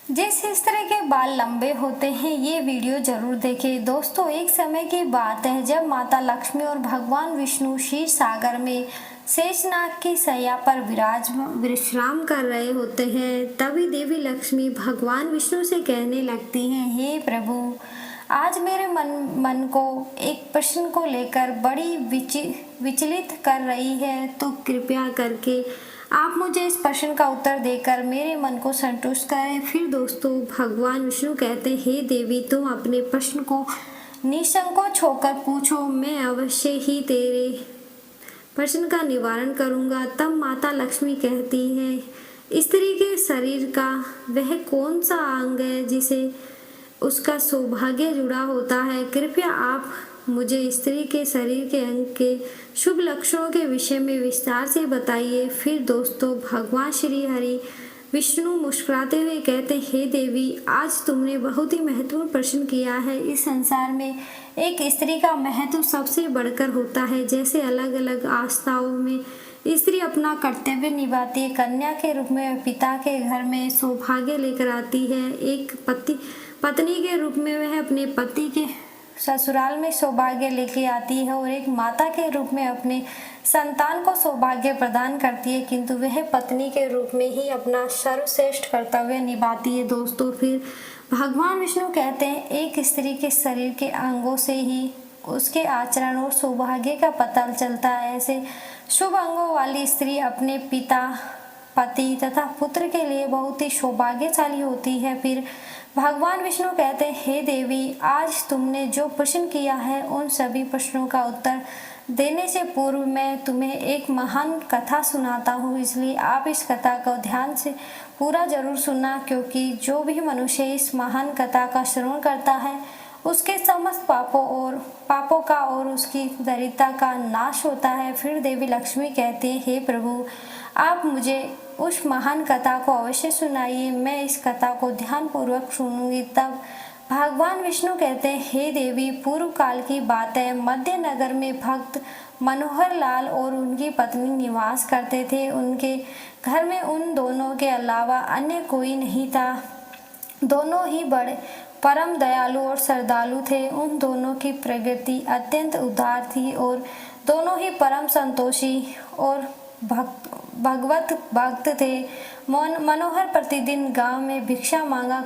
जिस स्त्री के बाल लंबे होते हैं ये वीडियो जरूर देखें। दोस्तों, एक समय की बात है जब माता लक्ष्मी और भगवान विष्णु क्षीर सागर में शेषनाग की शैया पर विश्राम कर रहे होते हैं। तभी देवी लक्ष्मी भगवान विष्णु से कहने लगती हैं, हे प्रभु, आज मेरे मन को एक प्रश्न को लेकर बड़ी विचलित कर रही है, तो कृपया करके आप मुझे इस प्रश्न का उत्तर देकर मेरे मन को संतुष्ट करें। फिर दोस्तों, भगवान विष्णु कहते हैं, हे देवी, तुम अपने प्रश्न को निसंकोच होकर पूछो, मैं अवश्य ही तेरे प्रश्न का निवारण करूंगा। तब माता लक्ष्मी कहती है, स्त्री के शरीर का वह कौन सा अंग है जिसे उसका सौभाग्य जुड़ा होता है? कृपया आप मुझे स्त्री के शरीर के अंग के शुभ लक्षणों के विषय में विस्तार से बताइए। फिर दोस्तों, भगवान श्री हरि विष्णु मुस्कुराते हुए कहते, हे देवी, आज तुमने बहुत ही महत्वपूर्ण प्रश्न किया है। इस संसार में एक स्त्री का महत्व सबसे बढ़कर होता है। जैसे अलग अलग आस्थाओं में स्त्री अपना कर्तव्य निभाती है, कन्या के रूप में पिता के घर में सौभाग्य लेकर आती है, एक पत्नी के रूप में वह अपने पति के ससुराल में सौभाग्य लेके आती है, और एक माता के रूप में अपने संतान को सौभाग्य प्रदान करती है, किंतु वह पत्नी के रूप में ही अपना सर्वश्रेष्ठ कर्तव्य निभाती है। दोस्तों, फिर भगवान विष्णु कहते हैं, एक स्त्री के शरीर के अंगों से ही उसके आचरण और सौभाग्य का पता चलता है। ऐसे शुभ अंगों वाली स्त्री अपने पिता, पति तथा पुत्र के लिए बहुत ही सौभाग्यशाली होती है। फिर भगवान विष्णु कहते हैं, हे देवी, आज तुमने जो प्रश्न किया है उन सभी प्रश्नों का उत्तर देने से पूर्व मैं तुम्हें एक महान कथा सुनाता हूँ, इसलिए आप इस कथा को ध्यान से पूरा जरूर सुनना, क्योंकि जो भी मनुष्य इस महान कथा का श्रवण करता है उसके समस्त पापों का और उसकी दरिद्रता का नाश होता है। फिर देवी लक्ष्मी कहती है, हे प्रभु, आप मुझे उस महान कथा को अवश्य सुनाइए, मैं इस कथा को ध्यान पूर्वक सुनूंगी। तब भगवान विष्णु कहते हैं, हे देवी, पूर्व काल की बात है, मध्य नगर में भक्त मनोहर लाल और उनकी पत्नी निवास करते थे। उनके घर में उन दोनों के अलावा अन्य कोई नहीं था। दोनों ही बड़े परम दयालु और श्रद्धालु थे। उन दोनों की प्रकृति अत्यंत उदार थी और दोनों ही परम संतोषी और भगवत भक्त थे। मनोहर प्रतिदिन गांव में भिक्षा मांगा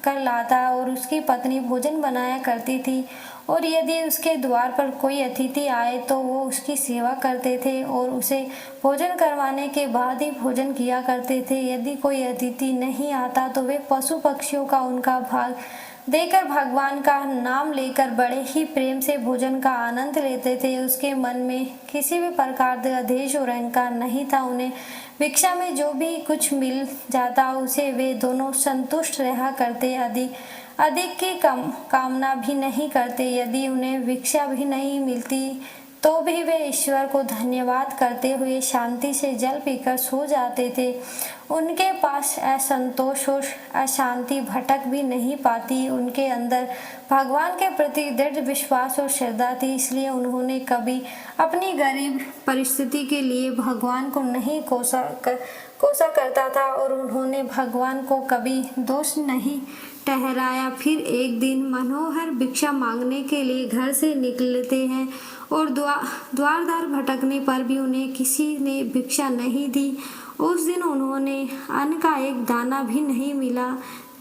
कर लाता और उसकी पत्नी भोजन बनाया करती थी, और यदि उसके द्वार पर कोई अतिथि आए तो वो उसकी सेवा करते थे और उसे भोजन करवाने के बाद ही भोजन किया करते थे। यदि कोई अतिथि नहीं आता तो वे पशु पक्षियों का उनका भाग देकर भगवान का नाम लेकर बड़े ही प्रेम से भोजन का आनंद लेते थे। उसके मन में किसी भी प्रकार का द्वेष और अहंकार नहीं था। उन्हें भिक्षा में जो भी कुछ मिल जाता उसे वे दोनों संतुष्ट रहा करते, अधिक की कामना भी नहीं करते। यदि उन्हें भिक्षा भी नहीं मिलती तो भी वे ईश्वर को धन्यवाद करते हुए शांति से जल पीकर सो जाते थे। उनके पास असंतोष और अशांति भटक भी नहीं पाती। उनके अंदर भगवान के प्रति दृढ़ विश्वास और श्रद्धा थी, इसलिए उन्होंने कभी अपनी गरीब परिस्थिति के लिए भगवान को नहीं कोसा करता था और उन्होंने भगवान को कभी दोष नहीं ठहराया। फिर एक दिन मनोहर भिक्षा मांगने के लिए घर से निकलते हैं और द्वार भटकने पर भी उन्हें किसी ने भिक्षा नहीं दी। उस दिन उन्होंने अन्न का एक दाना भी नहीं मिला,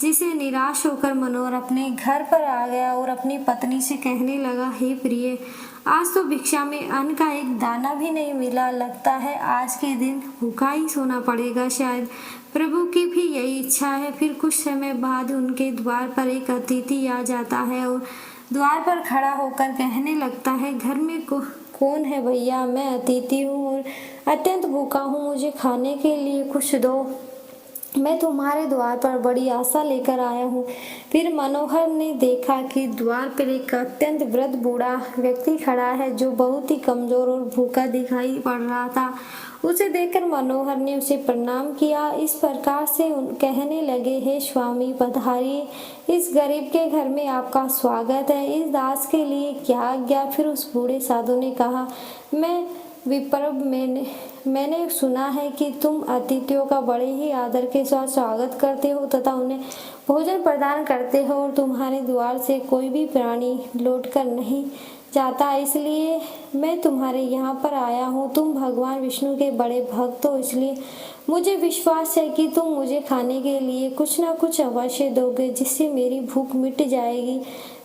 जिसे निराश होकर मनोहर अपने घर पर आ गया और अपनी पत्नी से कहने लगा, हे प्रिय, आज तो भिक्षा में अन्न का एक दाना भी नहीं मिला, लगता है आज के दिन भूखा ही सोना पड़ेगा। शायद प्रभु की भी यही इच्छा है। फिर कुछ समय बाद उनके द्वार पर एक अतिथि आ जाता है और द्वार पर खड़ा होकर कहने लगता है, घर में कौन है भैया? मैं अतिथि हूँ और अत्यंत भूखा हूँ, मुझे खाने के लिए कुछ दो, मैं तुम्हारे द्वार पर बड़ी आशा लेकर आया हूँ। फिर मनोहर ने देखा कि द्वार पर एक अत्यंत वृद्ध बूढ़ा व्यक्ति खड़ा है जो बहुत ही कमजोर और भूखा दिखाई पड़ रहा था। उसे देखकर मनोहर ने उसे प्रणाम किया, इस प्रकार से कहने लगे, हे स्वामी, पधारिए, इस गरीब के घर में आपका स्वागत है, इस दास के लिए क्या आज्ञा? फिर उस बूढ़े साधु ने कहा, मैं विप्रभ, मैंने सुना है कि तुम अतिथियों का बड़े ही आदर के साथ स्वागत करते हो तथा उन्हें भोजन प्रदान करते हो और तुम्हारे द्वार से कोई भी प्राणी लौटकर नहीं जाता, इसलिए मैं तुम्हारे यहाँ पर आया हूँ। तुम भगवान विष्णु के बड़े भक्त हो, इसलिए मुझे विश्वास है कि तुम मुझे खाने के लिए कुछ ना कुछ अवश्य दोगे, जिससे मेरी भूख मिट जाएगी।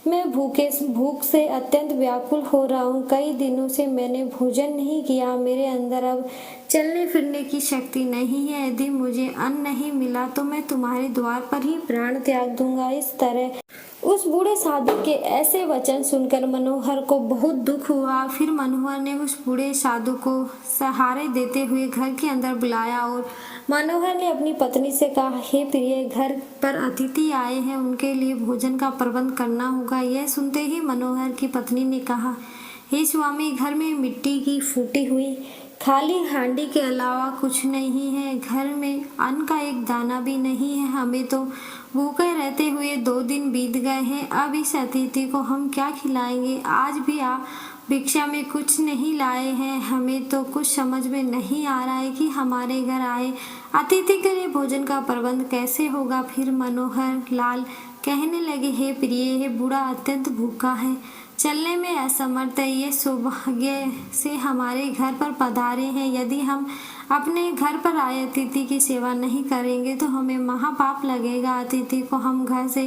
मैं भूख से अत्यंत व्याकुल हो रहा हूँ। कई दिनों से मैंने भोजन नहीं किया। मेरे अंदर अब चलने फिरने की शक्ति नहीं है। यदि मुझे अन्न नहीं मिला तो मैं तुम्हारे द्वार पर ही प्राण त्याग दूंगा। इस तरह उस बूढ़े साधु के ऐसे वचन सुनकर मनोहर को बहुत दुख हुआ। फिर मनोहर ने उस बूढ़े साधु को सहारे देते हुए घर के अंदर बुलाया और मनोहर ने अपनी पत्नी से कहा, हे प्रिय, घर पर अतिथि आए हैं, उनके लिए भोजन का प्रबंध करना होगा। यह सुनते ही मनोहर की पत्नी ने कहा, हे स्वामी, घर में मिट्टी की फूटी हुई खाली हांडी के अलावा कुछ नहीं है। घर में अन्न का एक दाना भी नहीं है। हमें तो भूखे रहते हुए 2 दिन बीत गए हैं। अब इस अतिथि को हम क्या खिलाएंगे? आज भी आप भिक्षा में कुछ नहीं लाए हैं। हमें तो कुछ समझ में नहीं आ रहा है कि हमारे घर आए अतिथि के लिए भोजन का प्रबंध कैसे होगा। फिर मनोहर लाल कहने लगे, हे प्रिय, हे बूढ़ा अत्यंत भूखा है, चलने में असमर्थ है। ये सौभाग्य से हमारे घर पर पधारे हैं। यदि हम अपने घर पर आए अतिथि की सेवा नहीं करेंगे तो हमें महापाप लगेगा। अतिथि को हम घर से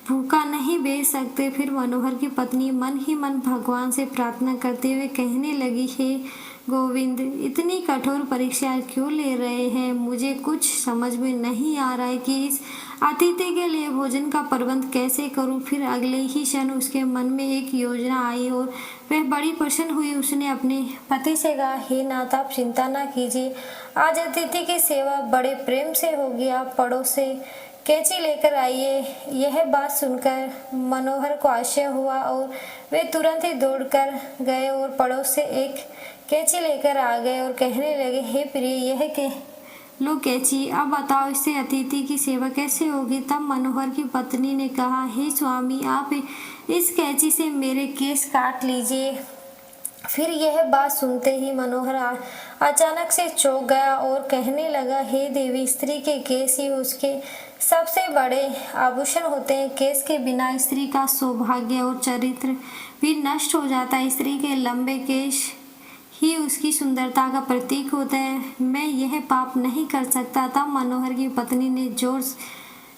भूखा नहीं भेज सकते। फिर मनोहर की पत्नी मन ही मन भगवान से प्रार्थना करते हुए कहने लगी, हे गोविंद, इतनी कठोर परीक्षा क्यों ले रहे हैं? मुझे कुछ समझ में नहीं आ रहा है कि इस अतिथि के लिए भोजन का प्रबंध कैसे करूं। फिर अगले ही क्षण उसके मन में एक योजना आई और वह बड़ी प्रसन्न हुई। उसने अपने पति से कहा, हे नाथ, आप चिंता ना कीजिए, आज अतिथि की सेवा बड़े प्रेम से होगी। आप पड़ोस से कैंची लेकर आइए। यह बात सुनकर मनोहर को आश्चर्य हुआ और वे तुरंत ही दौड़कर गए और पड़ोस से एक कैंची लेकर आ गए और कहने लगे, हे प्रिय, यह के लो कैंची, अब बताओ इससे अतिथि की सेवा कैसे होगी। तब मनोहर की पत्नी ने कहा, हे स्वामी, आप इस कैंची से मेरे केस काट लीजिए। फिर यह बात सुनते ही मनोहर अचानक से चौंक गया और कहने लगा, हे देवी, स्त्री के केस ही उसके सबसे बड़े आभूषण होते हैं। केस के बिना स्त्री का सौभाग्य और चरित्र भी नष्ट हो जाता है। स्त्री के लंबे केश ही उसकी सुंदरता का प्रतीक होता है। मैं यह पाप नहीं कर सकता। तब मनोहर की पत्नी ने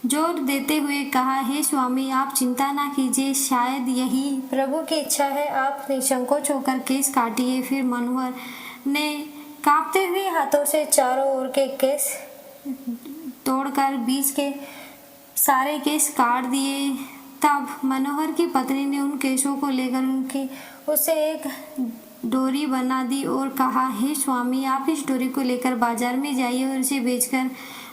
जोर देते हुए कहा, हे स्वामी, आप चिंता ना कीजिए, शायद यही प्रभु की इच्छा है। आप निसंकोच होकर केस काटिए। फिर मनोहर ने कांपते हुए हाथों से चारों ओर के केस तोड़कर बीच के सारे केस काट दिए। तब मनोहर की पत्नी ने उन केसों को लेकर उसे एक डोरी बना दी और कहा, हे स्वामी, आप इस डोरी को लेकर बाजार में जाइए और इसे बेचकर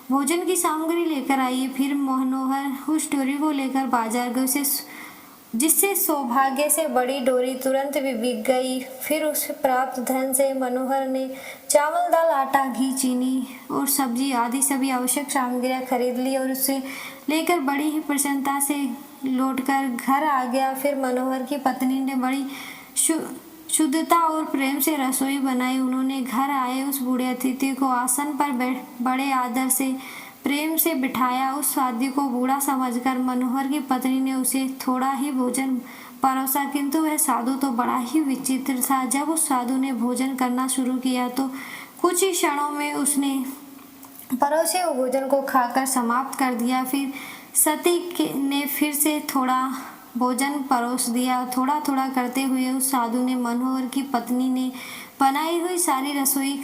भोजन की सामग्री लेकर आइए। फिर मनोहर उस डोरी को लेकर बाजार गए, जिससे सौभाग्य से बड़ी डोरी तुरंत भी बिक गई। फिर उस प्राप्त धन से मनोहर ने चावल, दाल, आटा, घी, चीनी और सब्जी आदि सभी आवश्यक सामग्रियां खरीद ली और उसे लेकर बड़ी ही प्रसन्नता से लौटकर घर आ गया। फिर मनोहर की पत्नी ने बड़ी शुद्धता और प्रेम से रसोई बनाई। उन्होंने घर आए उस बूढ़े अतिथि को आसन पर बड़े आदर से प्रेम से बिठाया। उस साधु को बूढ़ा समझकर मनोहर की पत्नी ने उसे थोड़ा ही भोजन परोसा, किंतु वह साधु तो बड़ा ही विचित्र था। जब उस साधु ने भोजन करना शुरू किया तो कुछ ही क्षणों में उसने परोसे हुए भोजन को खाकर समाप्त कर दिया। फिर सती ने फिर से थोड़ा भोजन परोस दिया। थोड़ा थोड़ा करते हुए उस साधु ने मनोहर की पत्नी ने बनाई हुई सारी रसोई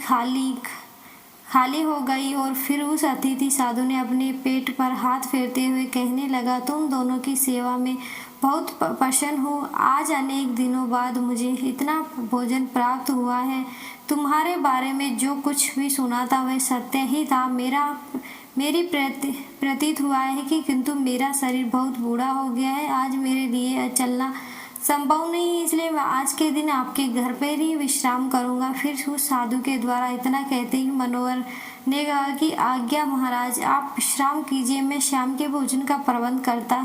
खाली हो गई और फिर उस अतिथि साधु ने अपने पेट पर हाथ फेरते हुए कहने लगा, तुम दोनों की सेवा में बहुत प्रसन्न हूँ। आज अनेक दिनों बाद मुझे इतना भोजन प्राप्त हुआ है। तुम्हारे बारे में जो कुछ भी सुना था वह सत्य ही था। मेरी प्रतीत हुआ है कि किंतु मेरा शरीर बहुत बूढ़ा हो गया है। आज मेरे लिए चलना संभव नहीं, इसलिए मैं आज के दिन आपके घर पर ही विश्राम करूंगा। फिर उस साधु के द्वारा इतना कहते ही मनोहर ने कहा कि आज्ञा महाराज, आप विश्राम कीजिए, मैं शाम के भोजन का प्रबंध करता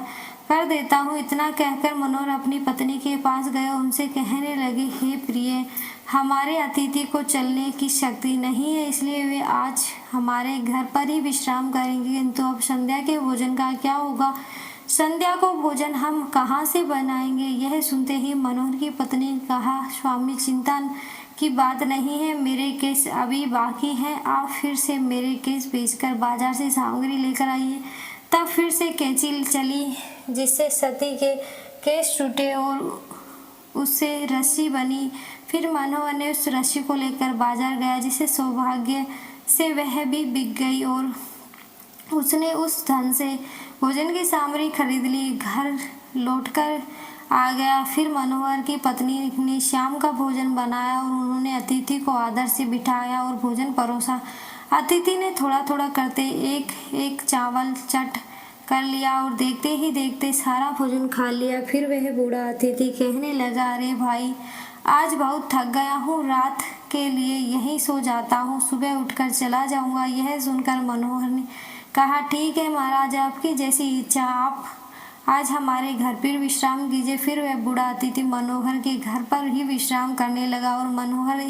कर देता हूँ। इतना कहकर मनोहर अपनी पत्नी के पास गए, उनसे कहने लगे, हे प्रिय, हमारे अतिथि को चलने की शक्ति नहीं है, इसलिए वे आज हमारे घर पर ही विश्राम करेंगे। किंतु अब संध्या के भोजन का क्या होगा? संध्या को भोजन हम कहाँ से बनाएंगे? यह सुनते ही मनोहर की पत्नी ने कहा, स्वामी, चिंता की बात नहीं है, मेरे केस अभी बाकी हैं। आप फिर से मेरे केस बेचकर बाजार से सामग्री लेकर आइए। तब फिर से कैंची चली, जिससे सती के केस टूटे और उससे रस्सी बनी। फिर मनोहर ने उस रस्सी को लेकर बाजार गया, जिससे सौभाग्य से वह भी बिक गई और उसने उस धन से भोजन की सामग्री खरीद ली। घर लौटकर आ गया। फिर मनोहर की पत्नी ने शाम का भोजन बनाया और उन्होंने अतिथि को आदर से बिठाया और भोजन परोसा। अतिथि ने थोड़ा थोड़ा करते एक एक चावल चट कर लिया और देखते ही देखते सारा भोजन खा लिया। फिर वह बूढ़ा अतिथि कहने लगा, अरे भाई, आज बहुत थक गया हूँ, रात के लिए यहीं सो जाता हूँ, सुबह उठकर चला जाऊँगा। यह सुनकर मनोहर ने कहा, ठीक है महाराज, आपकी जैसी इच्छा, आप आज हमारे घर पर विश्राम कीजिए। फिर वह बूढ़ा अतिथि मनोहर के घर पर ही विश्राम करने लगा और मनोहर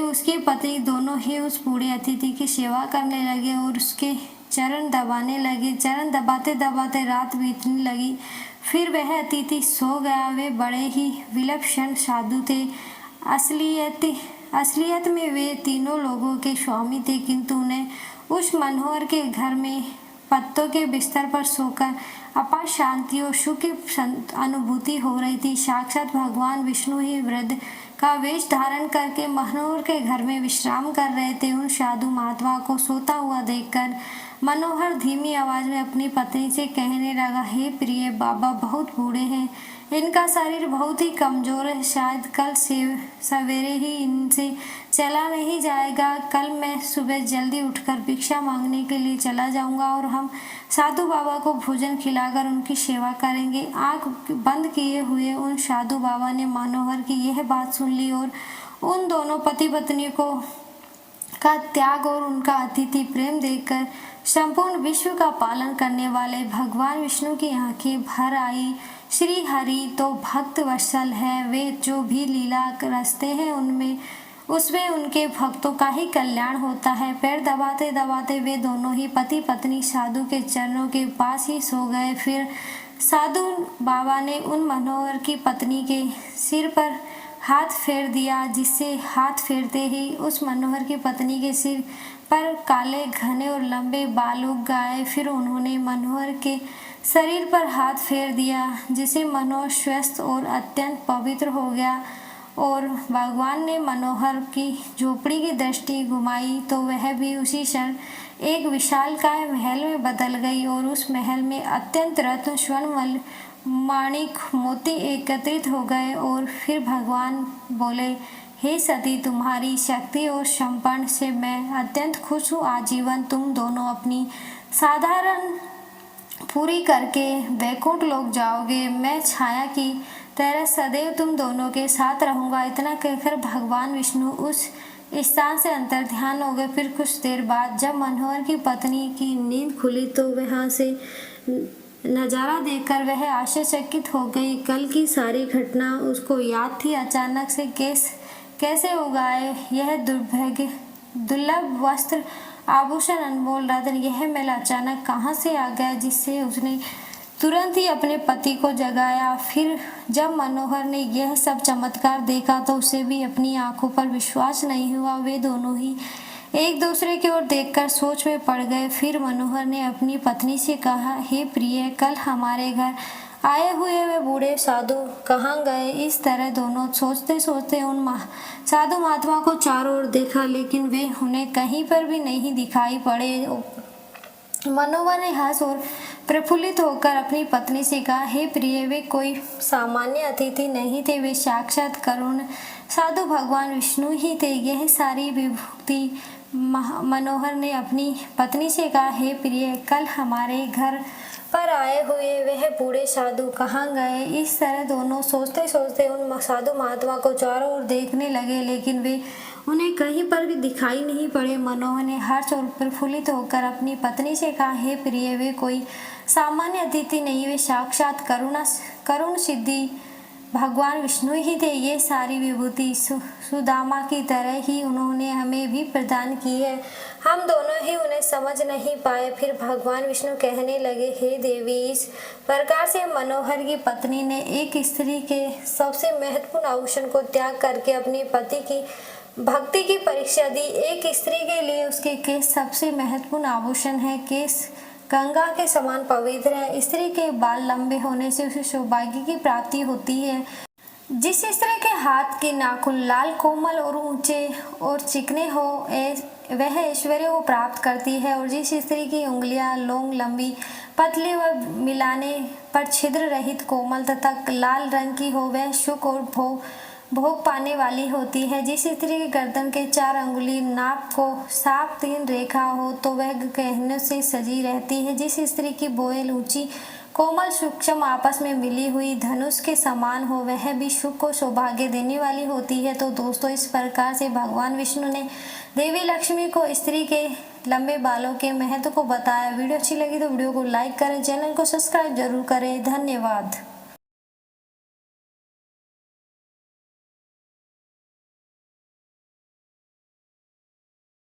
उसकी पत्नी दोनों ही उस बूढ़े अतिथि की सेवा करने लगे और उसके चरण दबाने लगे। चरण दबाते दबाते रात बीतने लगी। फिर वह अतिथि सो गया। वे बड़े ही विलक्षण साधु थे। असलियत में वे तीनों लोगों के स्वामी थे, किंतु उन्हें उस मनोहर के घर में पत्तों के बिस्तर पर सोकर अपार शांति और सुख की अनुभूति हो रही थी। साक्षात भगवान विष्णु ही वृद्ध का वेश धारण करके मनोहर के घर में विश्राम कर रहे थे। उन साधु महात्मा को सोता हुआ देखकर मनोहर धीमी आवाज में अपनी पत्नी से कहने लगा, हे प्रिय, बाबा बहुत बूढ़े हैं, इनका शरीर बहुत ही कमजोर है, शायद कल सवेरे ही इनसे चला नहीं जाएगा। कल मैं सुबह जल्दी उठकर भिक्षा मांगने के लिए चला जाऊंगा और हम साधु बाबा को भोजन खिलाकर उनकी सेवा करेंगे। आंख बंद किए हुए उन साधु बाबा ने मनोहर की यह बात सुन ली और उन दोनों पति पत्नी का त्याग और उनका अतिथि प्रेम देखकर संपूर्ण विश्व का पालन करने वाले भगवान विष्णु की आंखें भर आई। श्री हरि तो भक्त वत्सल है, वे जो भी लीला रचते हैं उसमें उनके भक्तों का ही कल्याण होता है। पैर दबाते दबाते वे दोनों ही पति पत्नी साधु के चरणों के पास ही सो गए। फिर साधु बाबा ने उन मनोहर की पत्नी के सिर पर हाथ फेर दिया, जिससे हाथ फेरते ही उस मनोहर की पत्नी के सिर पर काले घने और लंबे बाल उग गए। फिर उन्होंने मनोहर के शरीर पर हाथ फेर दिया, जिससे मनोहर स्वस्थ और अत्यंत पवित्र हो गया। और भगवान ने मनोहर की झोपड़ी की दृष्टि घुमाई तो वह भी उसी क्षण एक विशालकाय महल में बदल गई और उस महल में अत्यंत रत्न स्वर्ण माणिक मोती एकत्रित हो गए। और फिर भगवान बोले, हे सती, तुम्हारी शक्ति और समर्पण से मैं अत्यंत खुश हूँ। आजीवन तुम दोनों अपनी साधारण पूरी करके वैकुंठ लोक जाओगे। मैं छाया की तरह सदैव तुम दोनों के साथ रहूंगा। इतना कहकर भगवान विष्णु उस स्थान से अंतर्ध्यान हो गए। फिर कुछ देर बाद जब मनोहर की पत्नी की नींद खुली तो वहां से नजारा देखकर वह आश्चर्यचकित हो गई। कल की सारी घटना उसको याद थी। अचानक से कैसे उगाए यह दुर्लभ वस्त्र, आभूषण, अनमोल रत्न, यह मेल अचानक कहाँ से आ गया, जिससे उसने तुरंत ही अपने पति को जगाया। फिर जब मनोहर ने यह सब चमत्कार देखा तो उसे भी अपनी आंखों पर विश्वास नहीं हुआ। वे दोनों ही एक दूसरे की ओर देखकर सोच में पड़ गए। फिर मनोहर ने अपनी पत्नी से कहा, हे प्रिय, कल हमारे घर आए हुए वे बूढ़े साधु कहाँ गए? इस तरह दोनों सोचते सोचते उन साधु महात्मा को चारों ओर देखा, लेकिन वे उन्हें कहीं पर भी नहीं दिखाई पड़े। मनोहर ने हंस और प्रफुल्लित होकर अपनी पत्नी से कहा, हे प्रिय, वे कोई सामान्य अतिथि नहीं थे, वे साक्षात करुण साधु भगवान विष्णु ही थे। यह सारी विभूति मनोहर ने अपनी पत्नी से कहा, हे प्रिय, कल हमारे घर पर आए हुए वह बूढ़े साधु कहाँ गए? इस तरह दोनों सोचते सोचते उन साधु महात्मा को चारों ओर देखने लगे, लेकिन वे उन्हें कहीं पर भी दिखाई नहीं पड़े। मनोहर ने हर्ष और प्रफुल्लित होकर अपनी पत्नी से कहा, हे प्रिय, वे कोई सामान्य अतिथि नहीं, वे साक्षात करुण सिद्धि भगवान विष्णु ही थे। ये सारी विभूति सुदामा की तरह ही उन्होंने हमें भी प्रदान की है। हम दोनों ही उन्हें समझ नहीं पाए। फिर भगवान विष्णु कहने लगे, हे देवी, इस प्रकार से मनोहर की पत्नी ने एक स्त्री के सबसे महत्वपूर्ण आभूषण को त्याग करके अपने पति की भक्ति की परीक्षा दी। एक स्त्री के लिए उसके केस सबसे महत्वपूर्ण आभूषण है। केस गंगा के समान पवित्र है। स्त्री के बाल लंबे होने से उसे सौभाग्य की प्राप्ति होती है। जिस स्त्री के हाथ के नाखून लाल, कोमल और ऊंचे और चिकने हो, वह ऐश्वर्य को प्राप्त करती है। और जिस स्त्री की उंगलियां लोंग, लंबी, पतली व मिलाने पर छिद्र रहित, कोमल तथा लाल रंग की हो, वह सुख और भोग पाने वाली होती है। जिस स्त्री की गर्दन के 4 अंगुली नाप को साफ 3 रेखा हो, तो वह गहनों से सजी रहती है। जिस स्त्री की बोयल ऊंची, कोमल, सूक्ष्म, आपस में मिली हुई धनुष के समान हो, वह भी सुख को सौभाग्य देने वाली होती है। तो दोस्तों, इस प्रकार से भगवान विष्णु ने देवी लक्ष्मी को स्त्री के लंबे बालों के महत्व को बताया। वीडियो अच्छी लगी तो वीडियो को लाइक करें, चैनल को सब्सक्राइब जरूर करें। धन्यवाद।